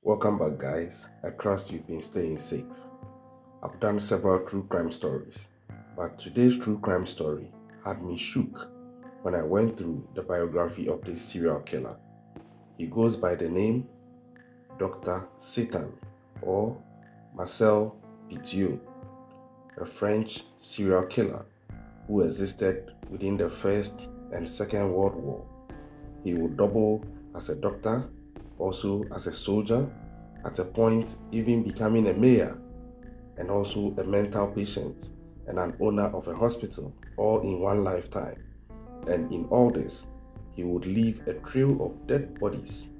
Welcome back, guys. I trust you've been staying safe. I've done several true crime stories, but today's true crime story had me shook when I went through the biography of this serial killer. He goes by the name Dr. Satan or Marcel Pitou, a French serial killer who existed within the First and Second World War. He would double as a doctor, also as a soldier, at a point even becoming a mayor, and also a mental patient and an owner of a hospital, all in one lifetime. And in all this, he would leave a trail of dead bodies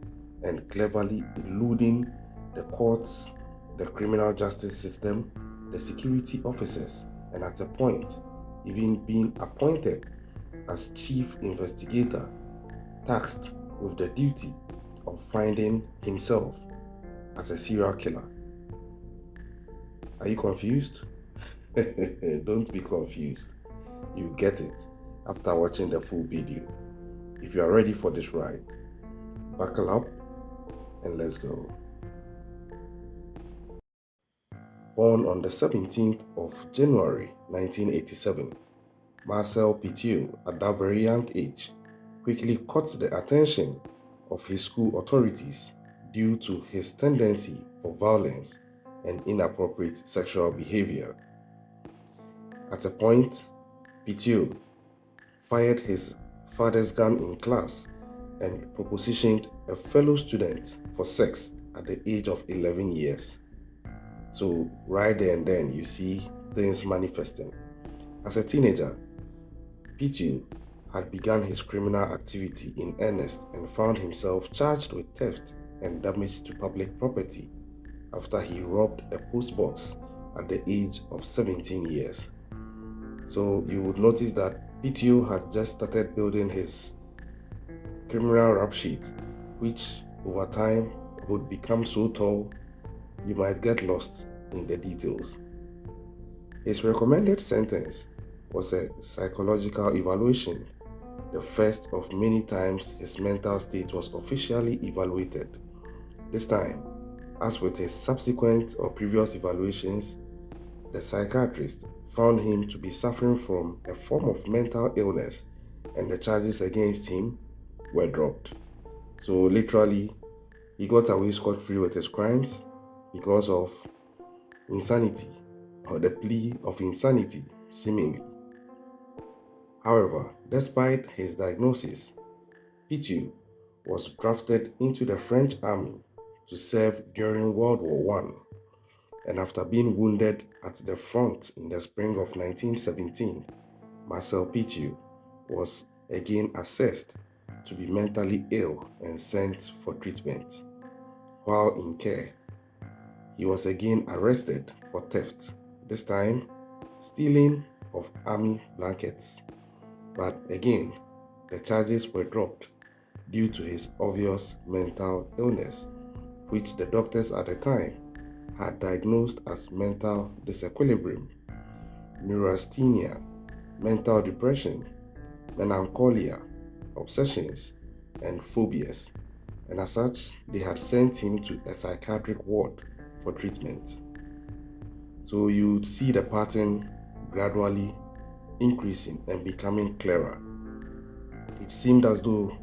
and cleverly eluding the courts, the criminal justice system, the security officers, and at a point, even being appointed as chief investigator, tasked with the duty of finding himself as a serial killer. Are you confused? Don't be confused. You get it after watching the full video. If you are ready for this ride, buckle up and let's go. Born on the 17th of January 1987, Marcel Pitou, at that very young age, quickly caught the attention of his school authorities due to his tendency for violence and inappropriate sexual behavior. At a point, Pitou fired his father's gun in class and propositioned a fellow student for sex at the age of 11 years. So right there and then you see things manifesting. As a teenager, Pitou had begun his criminal activity in earnest and found himself charged with theft and damage to public property after he robbed a postbox at the age of 17 years. So you would notice that Pitou had just started building his criminal rap sheet, which over time would become so tall you might get lost in the details. His recommended sentence was a psychological evaluation, the first of many times his mental state was officially evaluated. This time, as with his subsequent or previous evaluations, the psychiatrist found him to be suffering from a form of mental illness and the charges against him were dropped. So literally, he got away scot-free with his crimes because of insanity, or the plea of insanity, seemingly. However, despite his diagnosis, Pitou was drafted into the French army to serve during World War I, and after being wounded at the front in the spring of 1917, Marcel Pitou was again assessed to be mentally ill and sent for treatment. While in care, he was again arrested for theft, this time stealing of army blankets. But again, the charges were dropped due to his obvious mental illness, which the doctors at the time had diagnosed as mental disequilibrium, neurasthenia, mental depression, melancholia, obsessions, and phobias, and as such, they had sent him to a psychiatric ward for treatment. So you would see the pattern gradually increasing and becoming clearer. It seemed as though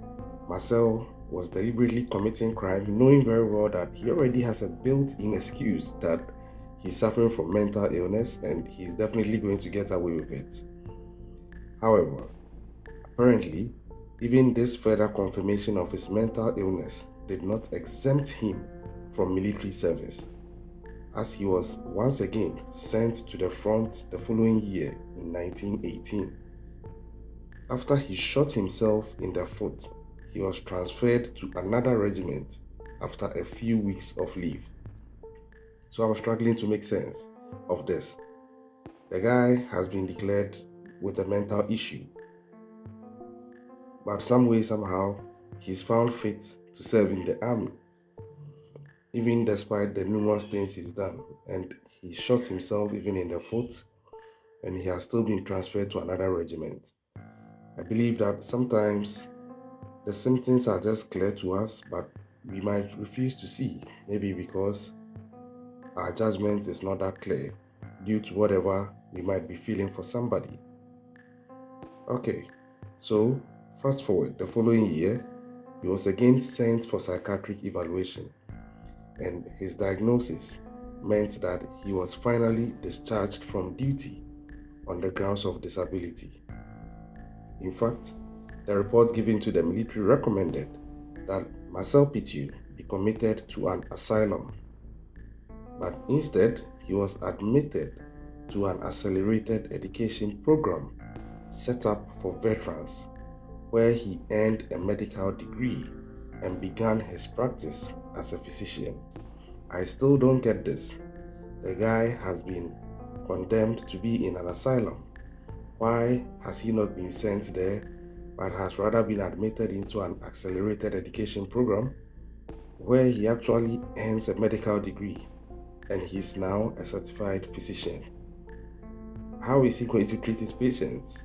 Marcel was deliberately committing crime, knowing very well that he already has a built-in excuse that he's suffering from mental illness and he's definitely going to get away with it. However, apparently, even this further confirmation of his mental illness did not exempt him from military service, as he was once again sent to the front the following year in 1918. After he shot himself in the foot, he was transferred to another regiment after a few weeks of leave. So I'm struggling to make sense of this. The guy has been declared with a mental issue, but some way, somehow, he's found fit to serve in the army, even despite the numerous things he's done. And he shot himself even in the foot, and he has still been transferred to another regiment. I believe that sometimes the symptoms are just clear to us, but we might refuse to see, maybe because our judgment is not that clear due to whatever we might be feeling for somebody. Okay, so fast forward the following year, he was again sent for psychiatric evaluation, and his diagnosis meant that he was finally discharged from duty on the grounds of disability. In fact, the report given to the military recommended that Marcel Pitu be committed to an asylum, but instead he was admitted to an accelerated education program set up for veterans, where he earned a medical degree and began his practice as a physician. I still don't get this. The guy has been condemned to be in an asylum. Why has he not been sent there, but has rather been admitted into an accelerated education program where he actually earns a medical degree and he is now a certified physician? How is he going to treat his patients?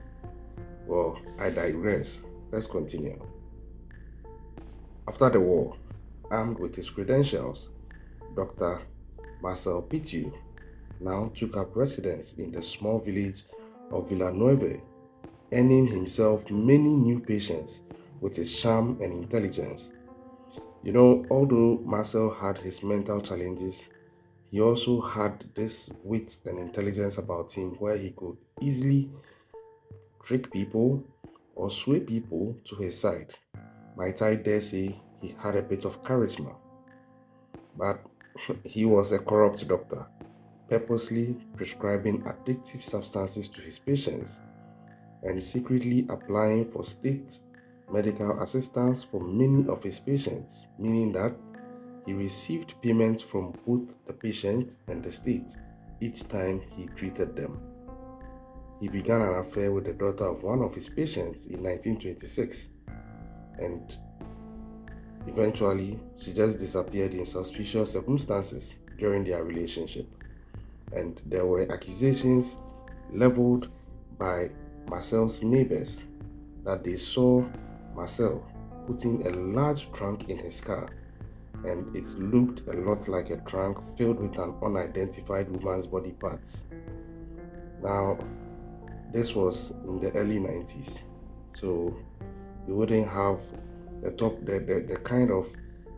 Well, I digress. Let's continue. After the war, armed with his credentials, Dr. Marcel Pitu now took up residence in the small village of Villanueva, earning himself many new patients with his charm and intelligence. You know, although Marcel had his mental challenges, he also had this wit and intelligence about him where he could easily trick people or sway people to his side. Might I dare say he had a bit of charisma. But he was a corrupt doctor, purposely prescribing addictive substances to his patients and secretly applying for state medical assistance for many of his patients, meaning that he received payments from both the patient and the state each time he treated them. He began an affair with the daughter of one of his patients in 1926, and eventually she just disappeared in suspicious circumstances during their relationship. And there were accusations leveled by Marcel's neighbors that they saw Marcel putting a large trunk in his car, and it looked a lot like a trunk filled with an unidentified woman's body parts. Now, this was in the early 90s, so you wouldn't have the kind of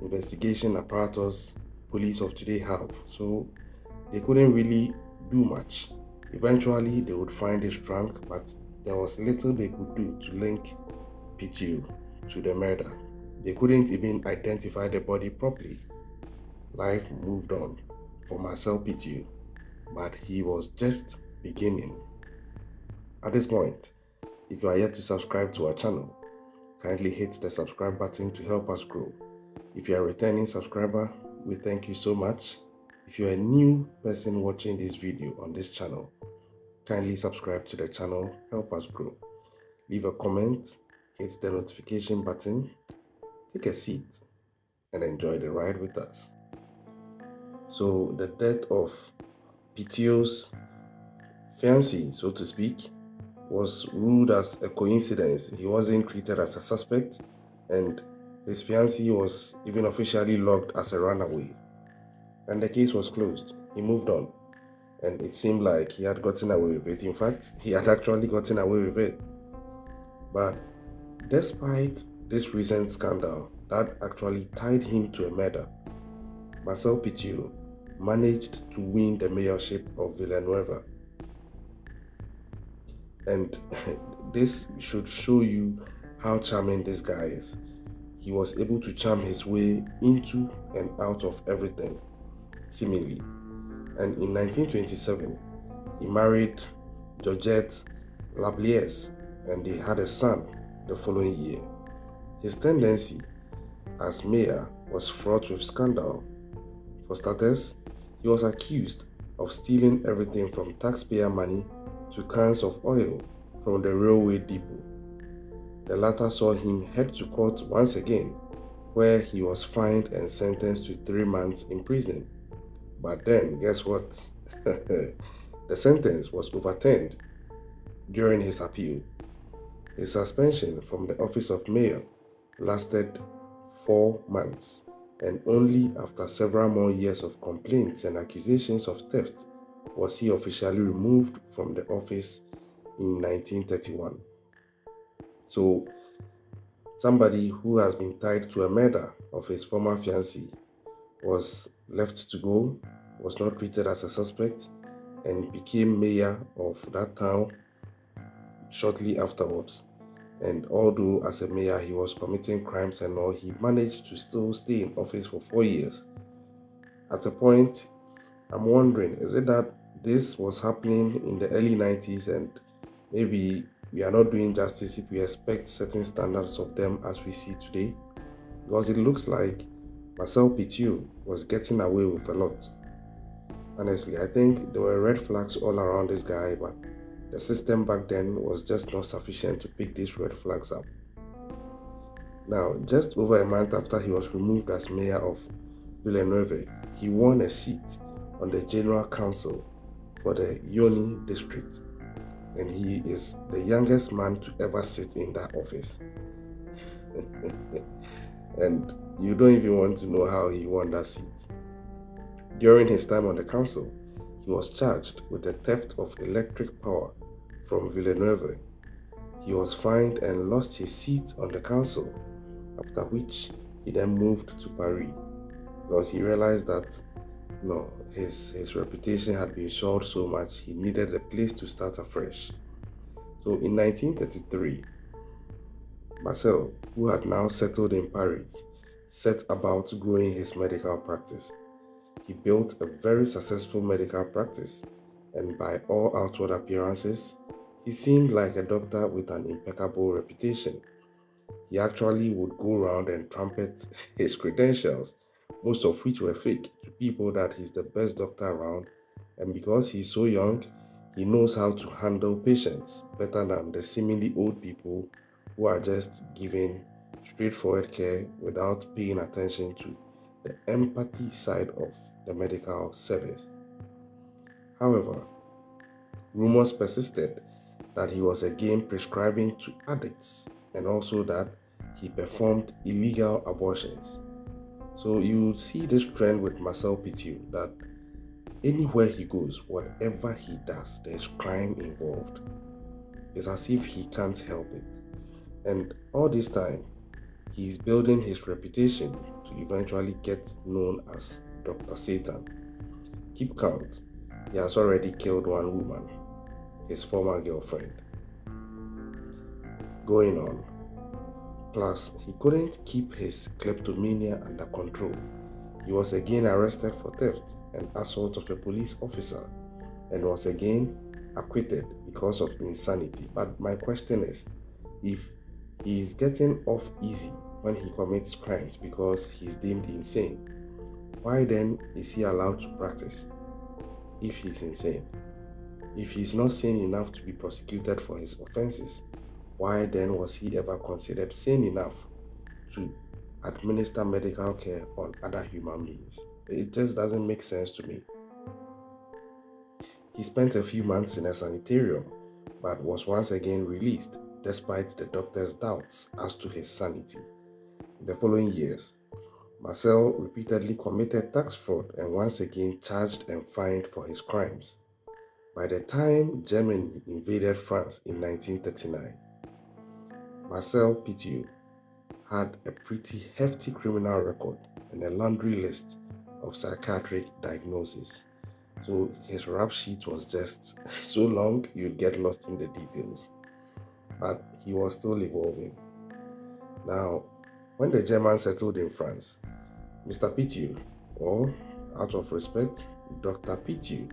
investigation apparatus police of today have, so they couldn't really do much. Eventually they would find his trunk, but there was little they could do to link Pitu to the murder. They couldn't even identify the body properly. Life moved on for Marcel Pitu, but he was just beginning. At this point, if you are yet to subscribe to our channel, kindly hit the subscribe button to help us grow. If you are a returning subscriber, we thank you so much. If you are a new person watching this video on this channel, kindly subscribe to the channel, help us grow. Leave a comment, hit the notification button, take a seat, and enjoy the ride with us. So the death of Pitu's fiancée, so to speak, was ruled as a coincidence. He wasn't treated as a suspect, and his fiancée was even officially logged as a runaway. And the case was closed. He moved on, and it seemed like he had gotten away with it. In fact, he had actually gotten away with it. But despite this recent scandal that actually tied him to a murder, Marcel Pitu managed to win the mayorship of Villanueva. And this should show you how charming this guy is. He was able to charm his way into and out of everything, seemingly. And in 1927, he married Georgette Labliers, and they had a son the following year. His tendency as mayor was fraught with scandal. For starters, he was accused of stealing everything from taxpayer money to cans of oil from the railway depot. The latter saw him head to court once again, where he was fined and sentenced to 3 months in prison. But then, guess what? The sentence was overturned during his appeal. His suspension from the office of mayor lasted 4 months, and only after several more years of complaints and accusations of theft was he officially removed from the office in 1931. So, somebody who has been tied to a murder of his former fiancée was left to go, was not treated as a suspect, and became mayor of that town shortly afterwards. And although as a mayor he was committing crimes and all, he managed to still stay in office for 4 years. At a point, I'm wondering, is it that this was happening in the early 90s and maybe we are not doing justice if we expect certain standards of them as we see today? Because it looks like Marcel Pitiu was getting away with a lot. Honestly, I think there were red flags all around this guy, but the system back then was just not sufficient to pick these red flags up. Now, just over a month after he was removed as mayor of Villeneuve, he won a seat on the General Council for the Yoni district, and he is the youngest man to ever sit in that office. And you don't even want to know how he won that seat. During his time on the council, he was charged with the theft of electric power from Villeneuve. He was fined and lost his seat on the council, after which he then moved to Paris because he realized that no, his reputation had been soiled so much he needed a place to start afresh. So in 1933, Marcel, who had now settled in Paris, set about growing his medical practice. He built a very successful medical practice, and by all outward appearances, he seemed like a doctor with an impeccable reputation. He actually would go around and trumpet his credentials, most of which were fake, to people that he's the best doctor around, and because he's so young, he knows how to handle patients better than the seemingly old people who are just giving straightforward care without paying attention to the empathy side of the medical service. However, rumors persisted that he was again prescribing to addicts and also that he performed illegal abortions. So you see this trend with Marcel Pitiu that anywhere he goes, whatever he does, there's crime involved. It's as if he can't help it. And all this time, he's building his reputation to eventually get known as Dr. Satan. Keep count, he has already killed one woman, his former girlfriend. Going on. Plus, he couldn't keep his kleptomania under control. He was again arrested for theft and assault of a police officer and was again acquitted because of insanity. But my question is, if he is getting off easy when he commits crimes because he's deemed insane, why then is he allowed to practice if he's insane? If he's not sane enough to be prosecuted for his offenses, why then was he ever considered sane enough to administer medical care on other human beings? It just doesn't make sense to me. He spent a few months in a sanitarium, but was once again released despite the doctor's doubts as to his sanity. In the following years, Marcel repeatedly committed tax fraud and once again charged and fined for his crimes. By the time Germany invaded France in 1939, Marcel Pitiu had a pretty hefty criminal record and a laundry list of psychiatric diagnoses. So his rap sheet was just so long you'd get lost in the details. But he was still evolving. Now, when the Germans settled in France, Mr. Pitiu, or out of respect, Dr. Pitiu,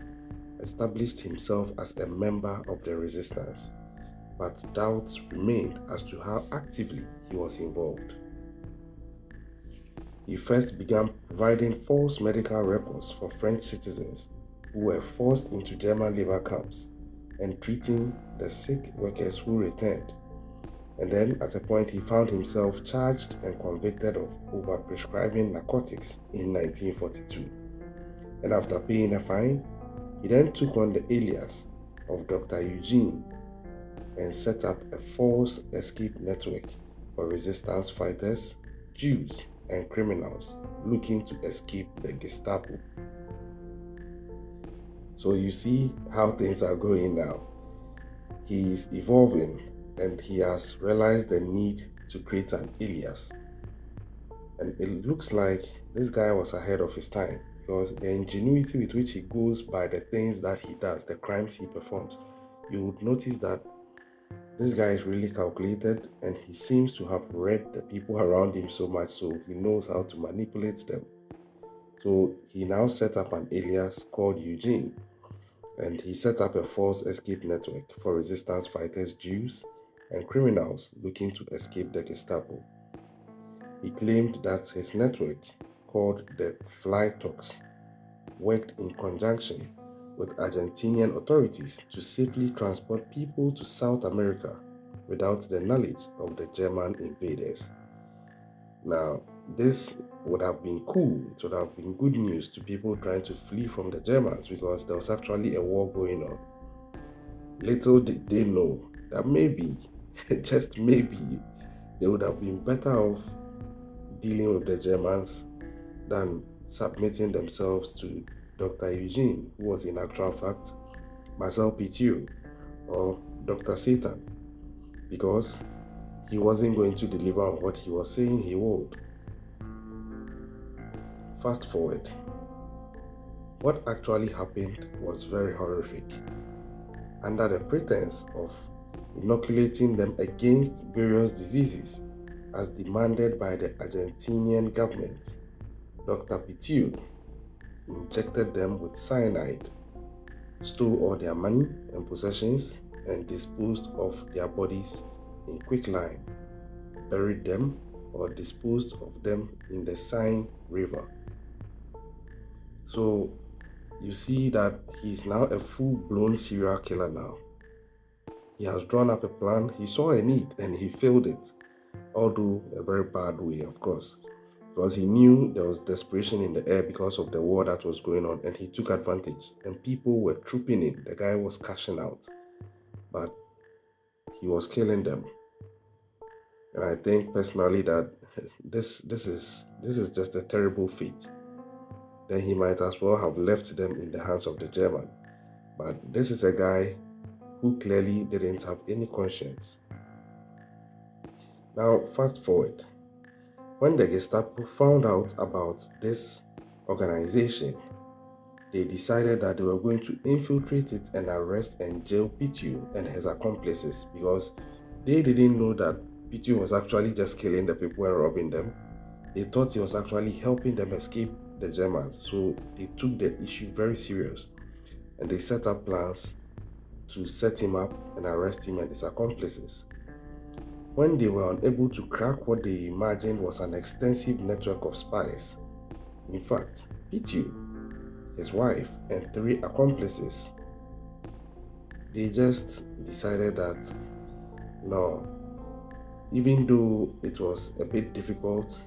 established himself as a member of the resistance, but doubts remained as to how actively he was involved. He first began providing false medical records for French citizens who were forced into German labor camps and treating the sick workers who returned. And then at a point he found himself charged and convicted of overprescribing narcotics in 1942. And after paying a fine, he then took on the alias of Dr. Eugene and set up a false escape network for resistance fighters, Jews, and criminals looking to escape the Gestapo. So you see how things are going now. He is evolving and he has realized the need to create an alias. And it looks like this guy was ahead of his time, because the ingenuity with which he goes by the things that he does, the crimes he performs, you would notice that this guy is really calculated, and he seems to have read the people around him so much so he knows how to manipulate them. So he now set up an alias called Eugene, and he set up a false escape network for resistance fighters, Jews, and criminals looking to escape the Gestapo. He claimed that his network, called the Fly Talks, worked in conjunction with Argentinian authorities to safely transport people to South America without the knowledge of the German invaders. Now, this would have been cool. It would have been good news to people trying to flee from the Germans, because there was actually a war going on. Little did they know that maybe, just maybe, they would have been better off dealing with the Germans than submitting themselves to Dr. Eugene, who was in actual fact Marcel Pitiu, or Dr. Satan, because he wasn't going to deliver on what he was saying he would. Fast forward. What actually happened was very horrific. Under the pretense of inoculating them against various diseases, as demanded by the Argentinian government, Dr. Pitiu injected them with cyanide, stole all their money and possessions, and disposed of their bodies in quicklime, buried them, or disposed of them in the Seine River. So you see that he is now a full-blown serial killer now. He has drawn up a plan. He saw a need and he failed it, although a very bad way, of course, because he knew there was desperation in the air because of the war that was going on, and he took advantage, and people were trooping in. The guy was cashing out, but he was killing them. And I think personally that this is just a terrible fate. Then he might as well have left them in the hands of the German. But this is a guy who clearly didn't have any conscience. Now, fast forward. When the Gestapo found out about this organization, they decided that they were going to infiltrate it and arrest and jail Pitiu and his accomplices, because they didn't know that Pitiu was actually just killing the people and robbing them. They thought he was actually helping them escape the Germans, so they took the issue very serious, and they set up plans to set him up and arrest him and his accomplices. When they were unable to crack what they imagined was an extensive network of spies, in fact, Pitiu, his wife, and 3 accomplices, they just decided that no, even though it was a bit difficult,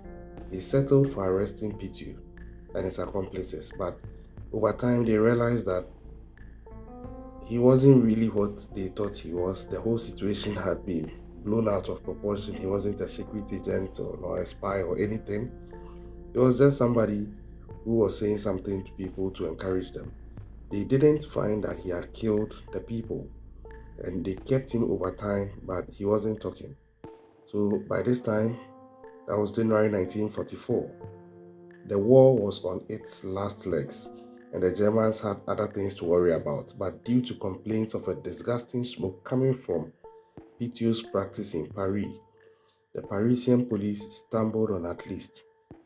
they settled for arresting Pitiu and his accomplices. But over time, they realized that he wasn't really what they thought he was. The whole situation had been blown out of proportion. He wasn't a secret agent or a spy or anything. He was just somebody who was saying something to people to encourage them. They didn't find that he had killed the people, and they kept him over time, but he wasn't talking. So by this time, that was January 1944, the war was on its last legs, and the Germans had other things to worry about. But due to complaints of a disgusting smoke coming from Pitiu's practice in Paris, the Parisian police stumbled on at least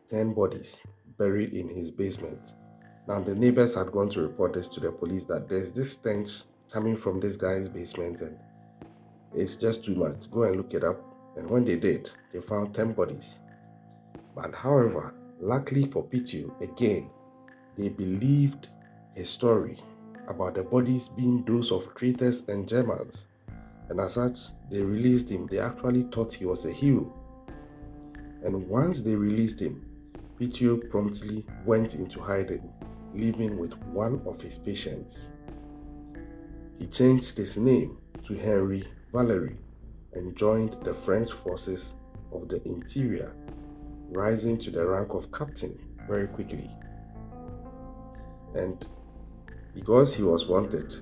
10 bodies buried in his basement. Now, the neighbors had gone to report this to the police, that there's this stench coming from this guy's basement and it's just too much. Go and look it up. And when they did, they found 10 bodies. But however, luckily for Pitiu, again, they believed his story about the bodies being those of traitors and Germans. And as such, they released him. They actually thought he was a hero. And once they released him, Pitiu promptly went into hiding, living with one of his patients. He changed his name to Henry Valery and joined the French forces of the interior, rising to the rank of captain very quickly. And because he was wanted,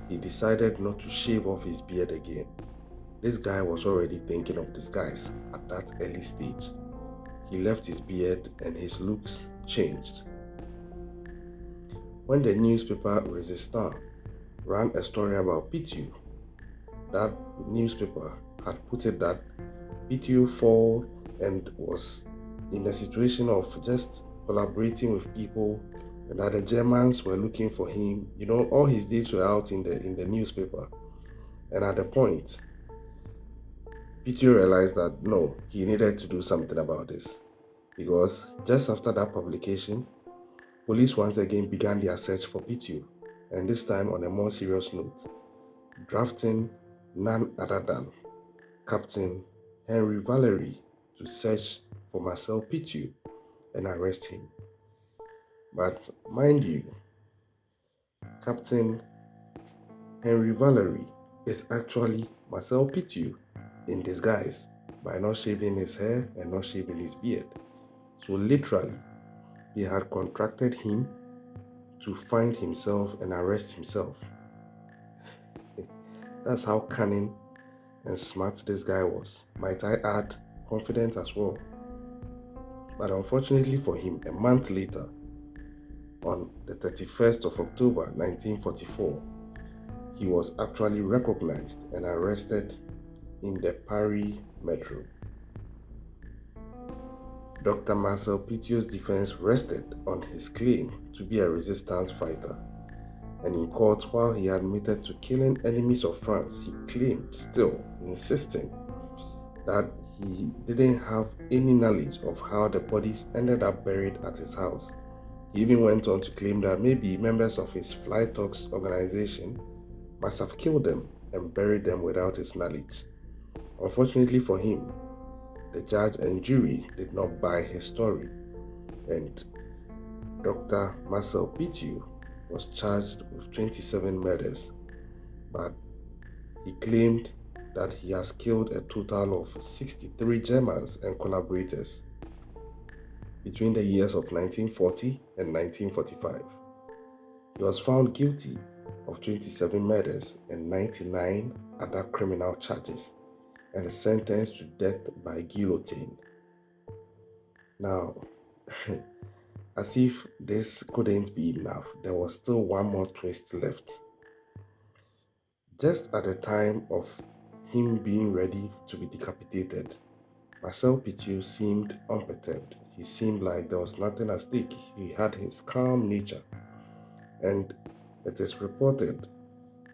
he decided not to shave off his beard again. This guy was already thinking of disguise at that early stage. He left his beard and his looks changed. When the newspaper Resistant ran a story about Pitu, that newspaper had put it that Pitu fell and was in a situation of just collaborating with people, and that the Germans were looking for him. All his deeds were out in the newspaper. And at the point, Pitu realized that no, he needed to do something about this. Because just after that publication, police once again began their search for Pitu, and this time on a more serious note, drafting none other than Captain Henry Valery to search for Marcel Pitu and arrest him. But mind you, Captain Henry Valery is actually Marcel Pitu in disguise by not shaving his hair and not shaving his beard. So literally, he had contracted him to find himself and arrest himself. That's how cunning and smart this guy was. Might I add, confident as well. But unfortunately for him, a month later, on the 31st of October 1944, he was actually recognized and arrested in the Paris metro. Dr. Marcel Pitu's defense rested on his claim to be a resistance fighter, and in court, while he admitted to killing enemies of France, he claimed, still insisting, that he didn't have any knowledge of how the bodies ended up buried at his house. He even went on to claim that maybe members of his Fly Talks organization must have killed them and buried them without his knowledge. Unfortunately for him, the judge and jury did not buy his story, and Dr. Marcel Pitu was charged with 27 murders, but he claimed that he has killed a total of 63 Germans and collaborators between the years of 1940 and 1945. He was found guilty of 27 murders and 99 other criminal charges and sentenced to death by guillotine. Now, as if this couldn't be enough, there was still one more twist left. Just at the time of him being ready to be decapitated, Marcel Pitu seemed unperturbed. He seemed like there was nothing at stake. He had his calm nature. And it is reported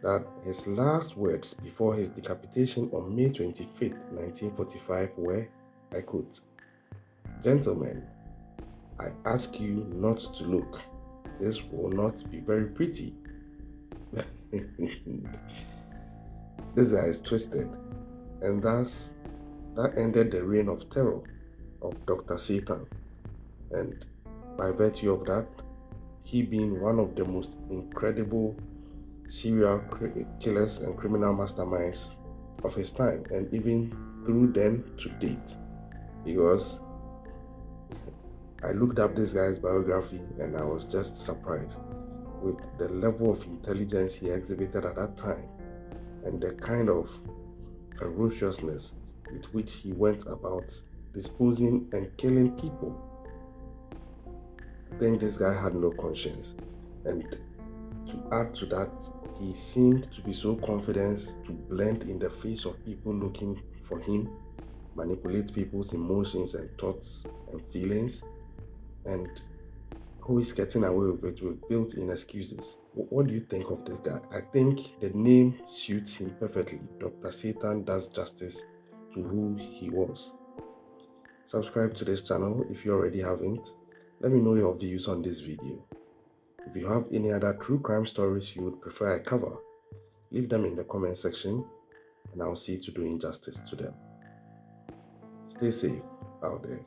that his last words before his decapitation on May 25th, 1945 were, I quote, "Gentlemen, I ask you not to look. This will not be very pretty." This guy is twisted. And thus, that ended the reign of terror of Dr. Satan. And by virtue of that, he being one of the most incredible serial killers and criminal masterminds of his time, and even through then to date. Because I looked up this guy's biography and I was just surprised with the level of intelligence he exhibited at that time and the kind of ferociousness with which he went about disposing and killing people. I think this guy had no conscience, and to add to that, he seemed to be so confident to blend in the face of people looking for him, manipulate people's emotions and thoughts and feelings, and who is getting away with it with built-in excuses. What do you think of this guy? I think the name suits him perfectly. Dr. Satan does justice to who he was. Subscribe to this channel if you already haven't. Let me know your views on this video. If you have any other true crime stories you would prefer I cover, leave them in the comment section and I'll see to doing justice to them. Stay safe out there.